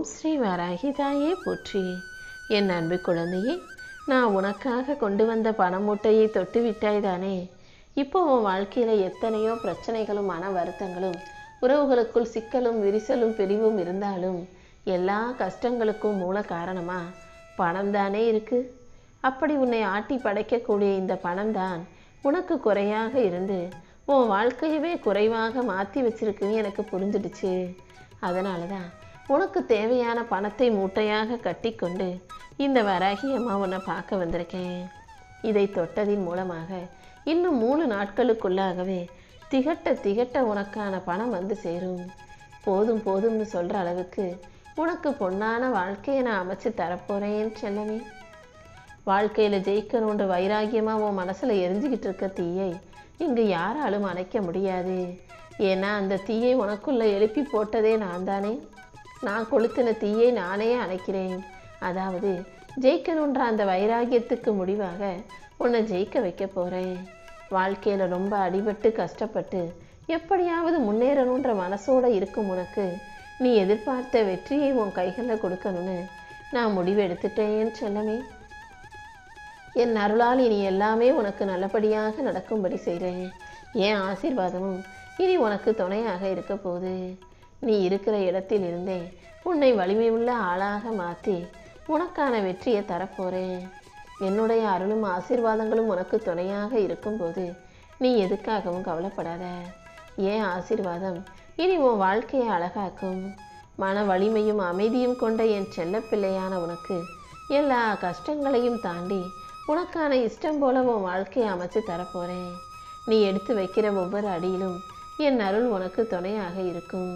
ஓம் ஸ்ரீ வராகிதாயே போற்றி. என் அன்பு குழந்தையே, நான் உனக்காக கொண்டு வந்த பண மூட்டையை தொட்டு விட்டாய் தானே. இப்போ உன் வாழ்க்கையில் எத்தனையோ பிரச்சனைகளும் மன வருத்தங்களும் உறவுகளுக்குள் சிக்கலும் விரிசலும் பிரிவும் இருந்தாலும் எல்லா கஷ்டங்களுக்கும் மூல காரணமா பணம் தானே இருக்கு. அப்படி உன்னை ஆட்டி படைக்கக்கூடிய இந்த பணம் தான் உனக்கு குறையாக இருந்து உன் வாழ்க்கையவே குறைவாக மாற்றி வச்சிருக்குன்னு எனக்கு புரிஞ்சிடுச்சு. அதனால தான் உனக்கு தேவையான பணத்தை மூட்டையாக கட்டி கொண்டு இந்த வராகி அம்மா உன்னை பார்க்க வந்திருக்கேன். இதை தொட்டதின் மூலமாக இன்னும் 3 நாட்களுக்குள்ளாகவே திகட்ட உனக்கான பணம் வந்து சேரும். போதும் போதும்னு சொல்கிற அளவுக்கு உனக்கு பொன்னான வாழ்க்கையை நான் அமைச்சு தரப்போகிறேன் செல்லமே. வாழ்க்கையில் ஜெயிக்கணுன்ற வைராகியமாக உன் மனசில் எரிஞ்சிக்கிட்டு இருக்க தீயை இங்கு யாராலும் அணைக்க முடியாது. ஏன்னா அந்த தீயை உனக்குள்ளே எழுப்பி போட்டதே நான் தானே. நான் கொளுத்தின தீயை நானே அணைக்கிறேன். அதாவது ஜெயிக்கணுன்ற அந்த வைராகியத்துக்கு முடிவாக உன்னை ஜெயிக்க வைக்க போகிறேன். வாழ்க்கையில் ரொம்ப அடிபட்டு கஷ்டப்பட்டு எப்படியாவது முன்னேறணுன்ற மனசோடு இருக்கும் உனக்கு நீ எதிர்பார்த்த வெற்றியை உன் கைகளில் கொடுக்கணும்னு நான் முடிவு எடுத்துட்டேன்னு செல்லமே. என் அருளால் இனி எல்லாமே உனக்கு நல்லபடியாக நடக்கும்படி செய்கிறேன். என் ஆசீர்வாதமும் இனி உனக்கு துணையாக இருக்க போகுது. நீ இருக்கிற இடத்தில் இருந்தே உன்னை வலிமை உள்ள ஆளாக மாற்றி உனக்கான வெற்றியை தரப்போகிறேன். என்னுடைய அருளும் ஆசீர்வாதங்களும் உனக்கு துணையாக இருக்கும்போது நீ எதுக்காகவும் கவலைப்படாத. ஏன் ஆசீர்வாதம் இனி உன் வாழ்க்கையை அழகாக்கும். மன வலிமையும் அமைதியும் கொண்ட என் செல்ல பிள்ளையான உனக்கு எல்லா கஷ்டங்களையும் தாண்டி உனக்கான இஷ்டம் போல உன் வாழ்க்கையை அமைச்சு தரப்போகிறேன். நீ எடுத்து வைக்கிற ஒவ்வொரு அடியிலும் என் அருள் உனக்கு துணையாக இருக்கும்.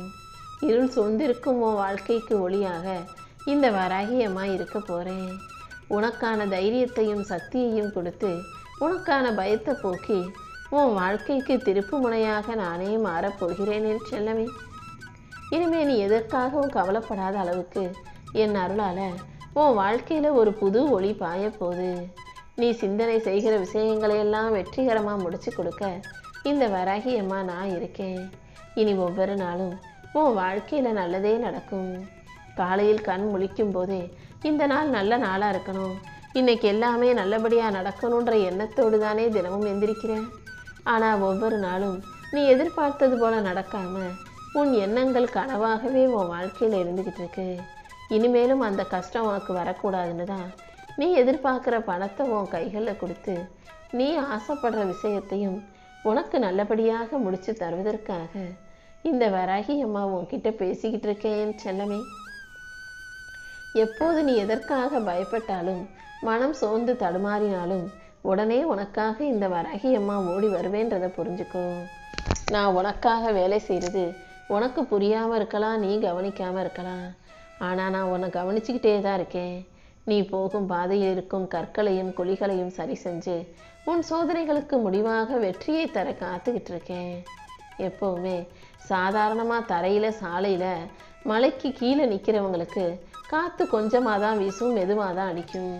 இருள் சூழ்ந்திருக்கும் உன் வாழ்க்கைக்கு ஒளியாக இந்த வராகி அம்மா இருக்க போகிறேன். உனக்கான தைரியத்தையும் சக்தியையும் கொடுத்து உனக்கான பயத்தை போக்கி உன் வாழ்க்கைக்கு திருப்பு முனையாக நானே மாறப்போகிறேன் என் செல்லமே. இனிமே நீ எதற்காகவும் கவலைப்படாத அளவுக்கு என் அருளால் உன் வாழ்க்கையில் ஒரு புது ஒளி பாயப்போகுது. நீ சிந்தனை செய்கிற விஷயங்களையெல்லாம் வெற்றிகரமாக முடிச்சு கொடுக்க இந்த வராகி அம்மா நான் இருக்கேன். இனி ஒவ்வொரு நாளும் உன் வாழ்க்கையில் நல்லதே நடக்கும். காலையில் கண் முழிக்கும் போதே இந்த நாள் நல்ல நாளாக இருக்கணும், இன்னைக்கு எல்லாமே நல்லபடியாக நடக்கணுன்ற எண்ணத்தோடு தானே தினமும் எந்திரிக்கிறேன். ஆனால் ஒவ்வொரு நாளும் நீ எதிர்பார்த்தது போல் நடக்காமல் உன் எண்ணங்கள் கனவாகவே உன் வாழ்க்கையில் இருந்துக்கிட்டு இருக்கு. இனிமேலும் அந்த கஷ்டம் உனக்கு வரக்கூடாதுன்னு தான் நீ எதிர்பார்க்குற பணத்தை உன் கைகளில் கொடுத்து நீ ஆசைப்படுற விஷயத்தையும் உனக்கு நல்லபடியாக முடித்து தருவதற்காக இந்த வராகி அம்மா உன்கிட்ட பேசிக்கிட்டு இருக்கேன் செல்லமே. எப்போது நீ எதற்காக பயப்பட்டாலும் மனம் சோர்ந்து தடுமாறினாலும் உடனே உனக்காக இந்த வராகி அம்மா ஓடி வருவேன்றதை புரிஞ்சுக்கோ. நான் உனக்காக வேலை செய்கிறது உனக்கு புரியாமல் இருக்கலாம், நீ கவனிக்காமல் இருக்கலாம். ஆனால் நான் உன்னை கவனிச்சுக்கிட்டே தான் இருக்கேன். நீ போகும் பாதையில் இருக்கும் கற்களையும் குழிகளையும் சரி செஞ்சு உன் சோதனைகளுக்கு முடிவாக வெற்றியை தர காத்துக்கிட்டு இருக்கேன். எப்போவுமே சாதாரணமாக தரையில் சாலையில் மலைக்கு கீழே நிற்கிறவங்களுக்கு காற்று கொஞ்சமாக தான் வீசும், மெதுவாக தான் அடிக்கும்.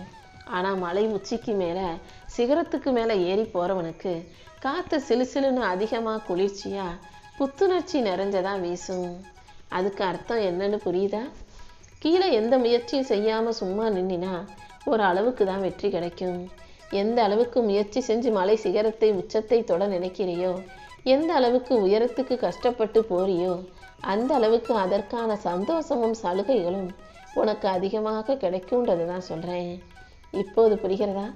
ஆனால் மலை உச்சிக்கு மேலே சிகரத்துக்கு மேலே ஏறி போகிறவனுக்கு காற்று சிலுசிலுன்னு அதிகமாக குளிர்ச்சியாக புத்துணர்ச்சி நிறைஞ்சதான் வீசும். அதுக்கு அர்த்தம் என்னன்னு புரியுதா? கீழே எந்த முயற்சியும் செய்யாமல் சும்மா நின்னா ஒரு அளவுக்கு தான் வெற்றி கிடைக்கும். எந்த அளவுக்கு முயற்சி செஞ்சு மலை சிகரத்தை உச்சத்தை தொட நினைக்கிறையோ, எந்த அளவுக்கு உயரத்துக்கு கஷ்டப்பட்டு போறியோ அந்த அளவுக்கு அதற்கான சந்தோஷமும் சலுகைகளும் உனக்கு அதிகமாக கிடைக்கும்ன்றது தான் சொல்கிறேன். இப்போது புரிகிறதா?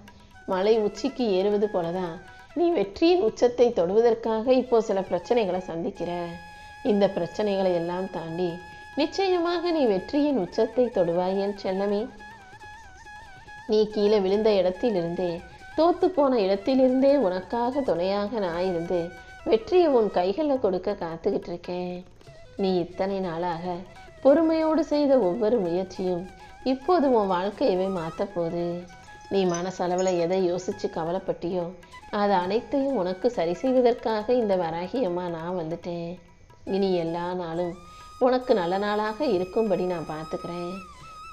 மலை உச்சிக்கு ஏறுவது போலதான் நீ வெற்றியின் உச்சத்தை தொடுவதற்காக இப்போ சில பிரச்சனைகளை சந்திக்கிற. இந்த பிரச்சனைகளை எல்லாம் தாண்டி நிச்சயமாக நீ வெற்றியின் உச்சத்தை தொடுவாய் என் செல்லமே. நீ கீழே விழுந்த இடத்திலிருந்தே, தோத்து போன இடத்திலிருந்தே உனக்காக துணையாக நான் இருந்து வெற்றியை உன் கைகளில் கொடுக்க காத்துக்கிட்டு இருக்கேன். நீ இத்தனை நாளாக பொறுமையோடு செய்த ஒவ்வொரு முயற்சியும் இப்போது உன் வாழ்க்கையவே மாற்றப்போகுது. நீ மனசளவில் எதை யோசித்து கவலைப்பட்டியோ அது அனைத்தையும் உனக்கு சரி செய்வதற்காக இந்த வராகி அம்மா நான் வந்துட்டேன். இனி எல்லா நாளும் உனக்கு நல்ல நாளாக இருக்கும்படி நான் பார்த்துக்கிறேன்.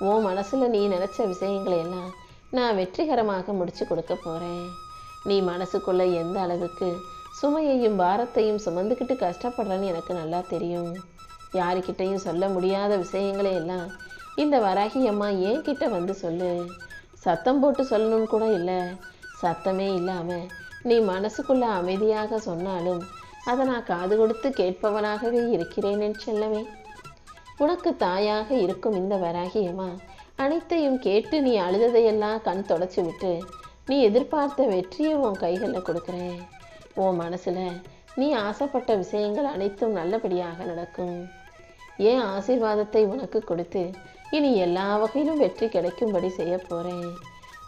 உன் மனசில் நீ நினச்ச விஷயங்களை எல்லாம் நான் வெற்றிகரமாக முடிச்சு கொடுக்க போகிறேன். நீ மனசுக்குள்ளே எந்த அளவுக்கு சுமையையும் பாரத்தையும் சுமந்துக்கிட்டு கஷ்டப்படுறேன்னு எனக்கு நல்லா தெரியும். யாருக்கிட்டையும் சொல்ல முடியாத விஷயங்களை எல்லாம் இந்த வராகி அம்மா என்கிட்ட வந்து சொல்லு. சத்தம் போட்டு சொல்லணும்னு கூட இல்லை, சத்தமே இல்லாமல் நீ மனசுக்குள்ள அமைதியாக சொன்னாலும் அதை நான் காது கொடுத்து கேட்பவனாகவே இருக்கிறேன் என் செல்லமே. உனக்கு தாயாக இருக்கும் இந்த வராகி அம்மா அனைத்தையும் கேட்டு நீ அழுததையெல்லாம் கண் தொடச்சி விட்டு நீ எதிர்பார்த்த வெற்றியை உன் கைகளில் கொடுக்குறேன். உன் மனசில் நீ ஆசைப்பட்ட விஷயங்கள் அனைத்தும் நல்லபடியாக நடக்கும். என் ஆசீர்வாதத்தை உனக்கு கொடுத்து இனி எல்லா வகையிலும் வெற்றி கிடைக்கும்படி செய்ய போகிறேன்.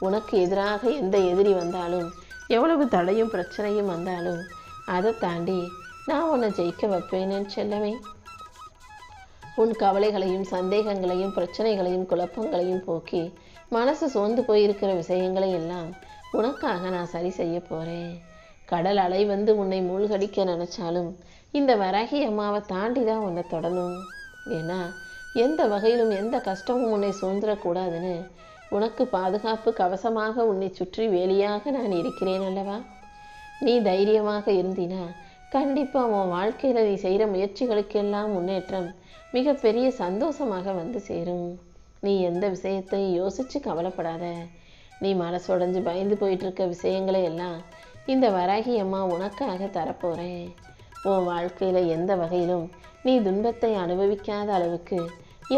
உனக்கு எதிராக எந்த எதிரி வந்தாலும் எவ்வளவு தடையும் பிரச்சனையும் வந்தாலும் அதை தாண்டி நான் உன்னை ஜெயிக்க வைப்பேன் என் செல்லமே. உன் கவலைகளையும் சந்தேகங்களையும் பிரச்சனைகளையும் குழப்பங்களையும் போக்கி மனசு சோர்ந்து போயிருக்கிற விஷயங்களை எல்லாம் உனக்காக நான் சரி செய்ய போகிறேன். கடல் அலை வந்து உன்னை மூழ்கடிக்க நினச்சாலும் இந்த வராகி அம்மாவை தாண்டி தான் உன்னை தொடணும். ஏன்னா எந்த வகையிலும் எந்த கஷ்டமும் உன்னை சூழ்ந்துடக்கூடாதுன்னு உனக்கு பாதுகாப்பு கவசமாக உன்னை சுற்றி வேலியாக நான் இருக்கிறேன் அல்லவா. நீ தைரியமாக இருந்தினா கண்டிப்பாக உன் வாழ்க்கையில் நீ செய்கிற முயற்சிகளுக்கெல்லாம் முன்னேற்றம் மிகப்பெரிய சந்தோஷமாக வந்து சேரும். நீ எந்த விஷயத்தையும் யோசித்து கவலைப்படாத. நீ மனசுடைஞ்சு பயந்து போயிட்டுருக்க விஷயங்களை எல்லாம் இந்த வராகி அம்மா உனக்காக தரப்போகிறேன். உன் வாழ்க்கையில் எந்த வகையிலும் நீ துன்பத்தை அனுபவிக்காத அளவுக்கு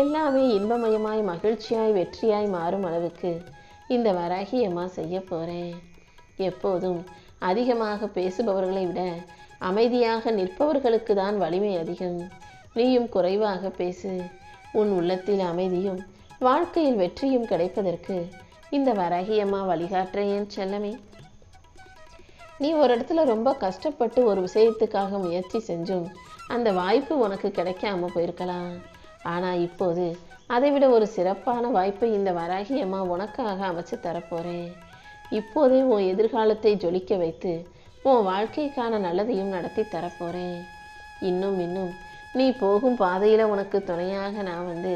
எல்லாமே இன்பமயமாய் மகிழ்ச்சியாய் வெற்றியாய் மாறும் அளவுக்கு இந்த வராகி அம்மா செய்ய போகிறேன். எப்போதும் அதிகமாக பேசுபவர்களை விட அமைதியாக நிற்பவர்களுக்கு தான் வலிமை அதிகம். நீயும் குறைவாக பேசு. உன் உள்ளத்தில் அமைதியும் வாழ்க்கையில் வெற்றியும் கிடைப்பதற்கு இந்த வராகி அம்மா வழிகாட்டுறேன் செல்லமே. நீ ஒரு இடத்துல ரொம்ப கஷ்டப்பட்டு ஒரு விஷயத்துக்காக முயற்சி செஞ்சும் அந்த வாய்ப்பு உனக்கு கிடைக்காம போயிருக்கலாம். ஆனால் இப்போது அதைவிட ஒரு சிறப்பான வாய்ப்பை இந்த வராகி அம்மா உனக்காக அமைச்சு தரப்போகிறேன். இப்போதே உன் எதிர்காலத்தை ஜொலிக்க வைத்து உன் வாழ்க்கைக்கான நல்லதையும் நடத்தி தரப்போகிறேன். இன்னும் நீ போகும் பாதையில் உனக்கு துணையாக நான் வந்து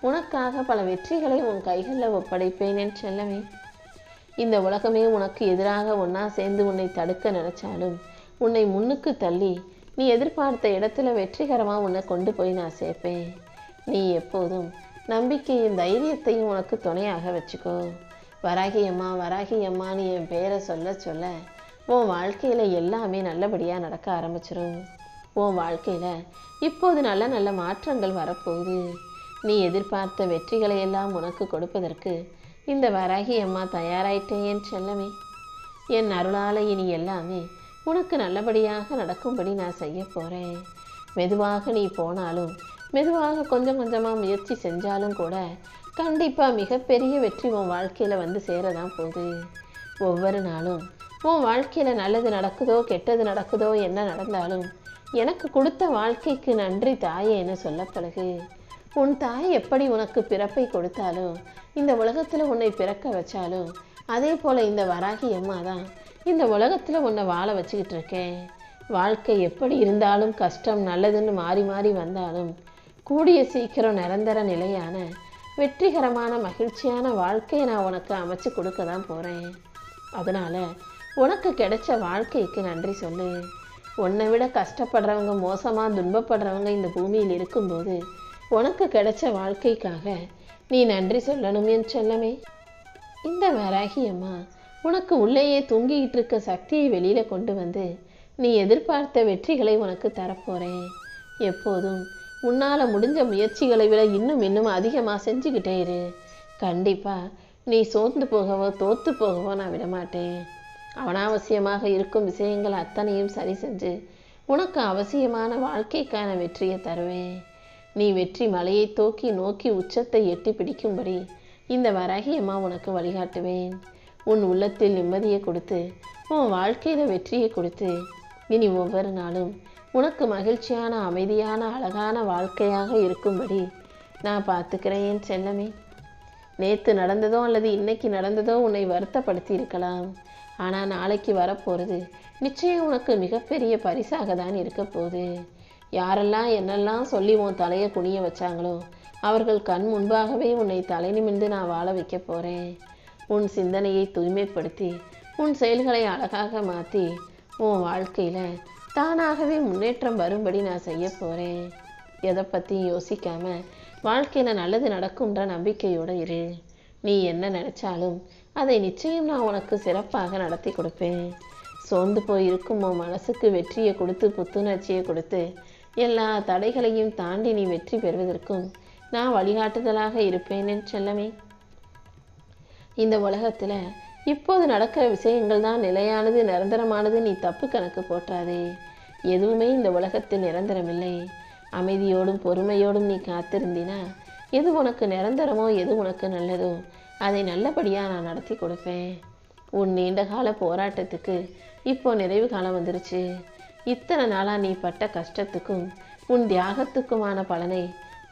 உனக்காக பல வெற்றிகளை உன் கைகளில் ஒப்படைப்பேன் என் செல்லமே. இந்த உலகமே உனக்கு எதிராக ஒன்றா சேர்ந்து உன்னை தடுக்க நினச்சாலும் உன்னை முன்னுக்கு தள்ளி நீ எதிர்பார்த்த இடத்துல வெற்றிகரமாக உன்னை கொண்டு போய் நான் சேர்ப்பேன். நீ எப்போதும் நம்பிக்கையும் தைரியத்தையும் உனக்கு துணையாக வச்சுக்கோ. வராகி அம்மா வராகி அம்மான்னு என் பேரை சொல்ல சொல்ல உன் வாழ்க்கையில் எல்லாமே நல்லபடியாக நடக்க ஆரம்பிச்சிடும். உன் வாழ்க்கையில் இப்போது நல்ல நல்ல மாற்றங்கள் வரப்போகுது. நீ எதிர்பார்த்த வெற்றிகளை எல்லாம் உனக்கு கொடுப்பதற்கு இந்த வராகி அம்மா தயாராயிட்டேன் என் செல்லமே. என் அருளால் இனி எல்லாமே உனக்கு நல்லபடியாக நடக்கும்படி நான் செய்ய போகிறேன். மெதுவாக நீ போனாலும் மெதுவாக கொஞ்சம் கொஞ்சமாக முயற்சி செஞ்சாலும் கூட கண்டிப்பாக மிகப்பெரிய வெற்றி உன் வாழ்க்கையில் வந்து சேரதான் போகுது. ஒவ்வொரு நாளும் உன் வாழ்க்கையில் நல்லது நடக்குதோ கெட்டது நடக்குதோ என்ன நடந்தாலும் எனக்கு கொடுத்த வாழ்க்கைக்கு நன்றி தாயேன்னு சொல்ல பழகு. உன் தாய் எப்படி உனக்கு பிறப்பை கொடுத்தாலோ இந்த உலகத்தில் உன்னை பிறக்க வச்சாலோ அதே போல் இந்த வராகி அம்மா தான் இந்த உலகத்தில் உன்னை வாழ வச்சுக்கிட்டு இருக்கேன். வாழ்க்கை எப்படி இருந்தாலும் கஷ்டம் நல்லதுன்னு மாறி மாறி வந்தாலும் கூடிய சீக்கிரம் நிரந்தர நிலையான வெற்றிகரமான மகிழ்ச்சியான வாழ்க்கையை நான் உனக்கு அமைச்சு கொடுக்க தான் போகிறேன். அதனால் உனக்கு கிடைச்ச வாழ்க்கைக்கு நன்றி சொல்லு. உன்னை விட கஷ்டப்படுறவங்க மோசமாக துன்பப்படுறவங்க இந்த பூமியில் இருக்கும்போது உனக்கு கிடைச்ச வாழ்க்கைக்காக நீ நன்றி சொல்லணும் என் செல்லமே. இந்த வராகி அம்மா உனக்கு உள்ளேயே தூங்கிக்கிட்டு இருக்க சக்தியை வெளியில் கொண்டு வந்து நீ எதிர்பார்த்த வெற்றிகளை உனக்கு தரப்போகிறேன். எப்போதும் உன்னால் முடிஞ்ச முயற்சிகளை விட இன்னும் அதிகமாக செஞ்சுக்கிட்டே இரு. கண்டிப்பாக நீ சோர்ந்து போகவோ தோற்று போகவோ நான் விடமாட்டேன். அனாவசியமாக இருக்கும் விஷயங்கள் அத்தனையும் சரி செஞ்சு உனக்கு அவசியமான வாழ்க்கைக்கான வெற்றியை தருவேன். நீ வெற்றி மலையை நோக்கி உச்சத்தை எட்டி பிடிக்கும்படி இந்த வராகி அம்மா உனக்கு வழிகாட்டுவேன். உன் உள்ளத்தில் நிம்மதியை கொடுத்து உன் வாழ்க்கையில் வெற்றியை கொடுத்து இனி ஒவ்வொரு நாளும் உனக்கு மகிழ்ச்சியான அமைதியான அழகான வாழ்க்கையாக இருக்கும்படி நான் பார்த்துக்கிறேன் செல்லமே. நேற்று நடந்ததோ அல்லது இன்னைக்கு நடந்ததோ உன்னை வருத்தப்படுத்தி இருக்கலாம். ஆனால் நாளைக்கு வரப்போகிறது நிச்சயம் உனக்கு மிகப்பெரிய பரிசாக தான் இருக்க போகுது. யாரெல்லாம் என்னெல்லாம் சொல்லி உன் தலையை குனிய வச்சாங்களோ அவர்கள் கண் முன்பாகவே உன்னை தலை நிமிர்ந்து நான் வாழ வைக்க போகிறேன். உன் சிந்தனையை தூய்மைப்படுத்தி உன் செயல்களை அழகாக மாற்றி உன் வாழ்க்கையில் தானாகவே முன்னேற்றம் வரும்படி நான் செய்ய போகிறேன். எதை பற்றி யோசிக்காமல் வாழ்க்கையில் நல்லது நடக்கும்ன்ற நம்பிக்கையோடு இரு. நீ என்ன நினச்சாலும் அதை நிச்சயம் நான் உனக்கு சிறப்பாக நடத்தி கொடுப்பேன். சோர்ந்து போய் இருக்கும் உன் மனசுக்கு வெற்றியை கொடுத்து புத்துணர்ச்சியை கொடுத்து எல்லா தடைகளையும் தாண்டி நீ வெற்றி பெறுவதற்கும் நான் வழிகாட்டுதலாக இருப்பேன் என் செல்லமே. இந்த உலகத்தில் இப்போது நடக்கிற விஷயங்கள் தான் நிலையானது, நிரந்தரமானது. நீ தப்பு கணக்கு போட்டாதே. எதுவுமே இந்த உலகத்தில் நிரந்தரமில்லை. அமைதியோடும் பொறுமையோடும் நீ காத்திருந்தினா எது உனக்கு நிரந்தரமோ எது உனக்கு நல்லதோ அதை நல்லபடியாக நான் நடத்தி கொடுப்பேன். உன் நீண்டகால போராட்டத்துக்கு இப்போ நிறைவு காலம் வந்துருச்சு. இத்தனை நாளாக நீ பட்ட கஷ்டத்துக்கும் உன் தியாகத்துக்குமான பலனை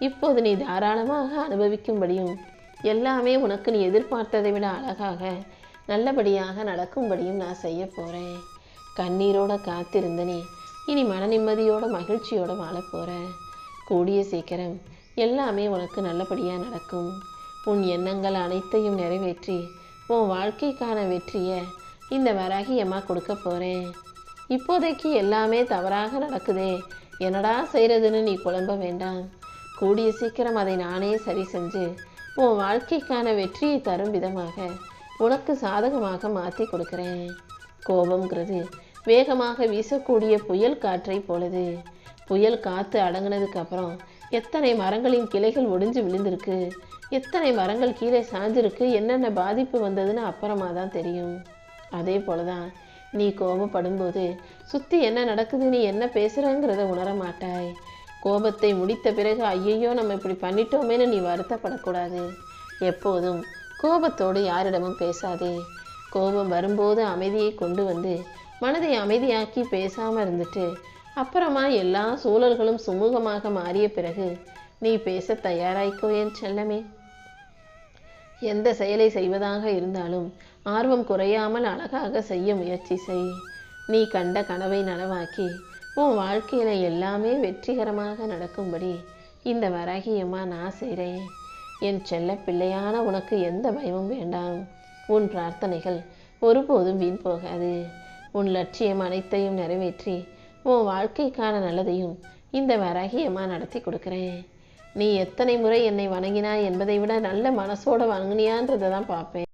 இப்போது நீ தாராளமாக அனுபவிக்கும்படியும் எல்லாமே உனக்கு நீ எதிர்பார்த்ததை விட அழகாக நல்லபடியாக நடக்கும்படியும் நான் செய்ய போகிறேன். கண்ணீரோட காத்திருந்த நீ இனி மன நிம்மதியோட மகிழ்ச்சியோட வாழ போகிற. கூடிய சீக்கிரம் எல்லாமே உனக்கு நல்லபடியாக நடக்கும். உன் எண்ணங்கள் அனைத்தையும் நிறைவேற்றி உன் வாழ்க்கைக்கான வெற்றியை இந்த வராகி அம்மா கொடுக்க போகிறேன். இப்போதைக்கு எல்லாமே தவறாக நடக்குதே, என்னடா செய்கிறதுன்னு நீ குழம்ப வேண்டாம். கூடிய சீக்கிரம் அதை நானே சரி செஞ்சு உன் வாழ்க்கைக்கான வெற்றியை தரும் விதமாக உனக்கு சாதகமாக மாற்றி கொடுக்குறேன். கோபம்ங்கிறது வேகமாக வீசக்கூடிய புயல் காற்றை போலது. புயல் காற்று அடங்கினதுக்கு அப்புறம் எத்தனை மரங்களின் கிளைகள் ஒடிஞ்சு விழுந்திருக்கு, எத்தனை மரங்கள் கீழே சாஞ்சிருக்கு, என்னென்ன பாதிப்பு வந்ததுன்னு அப்புறமா தான் தெரியும். அதே போல தான் நீ கோபப்படும்போது சுற்றி என்ன நடக்குது, நீ என்ன பேசுகிறங்கிறத உணர மாட்டாய். கோபத்தை முடித்த பிறகு ஐயையோ நம்ம இப்படி பண்ணிட்டோமேன்னு நீ வருத்தப்படக்கூடாது. எப்போதும் கோபத்தோடு யாரிடமும் பேசாதே. கோபம் வரும்போது அமைதியை கொண்டு வந்து மனதை அமைதியாக்கி பேசாமல் இருந்துட்டு அப்புறமா எல்லா சூழல்களும் சுமூகமாக மாறிய பிறகு நீ பேச தயாராய்க்கோ என் செல்லமே. எந்த செயலை செய்வதாக இருந்தாலும் ஆர்வம் குறையாமல் அழகாக செய்ய முயற்சி செய். நீ கண்ட கனவை நனவாக்கி உன் வாழ்க்கையில் எல்லாமே வெற்றிகரமாக நடக்கும்படி இந்த வராகியம்மா நான் செய்கிறேன். என் செல்ல பிள்ளையான உனக்கு எந்த பயமும் வேண்டாம். உன் பிரார்த்தனைகள் ஒருபோதும் வீண் போகாது. உன் லட்சியம் அனைத்தையும் நிறைவேற்றி உன் வாழ்க்கைக்கான நல்லதையும் இந்த வராகியம்மா நடத்தி கொடுக்குறேன். நீ எத்தனை முறை என்னை வணங்கினாய் என்பதை விட நல்ல மனசோட வணங்கினியான்றதை தான் பார்ப்பேன்.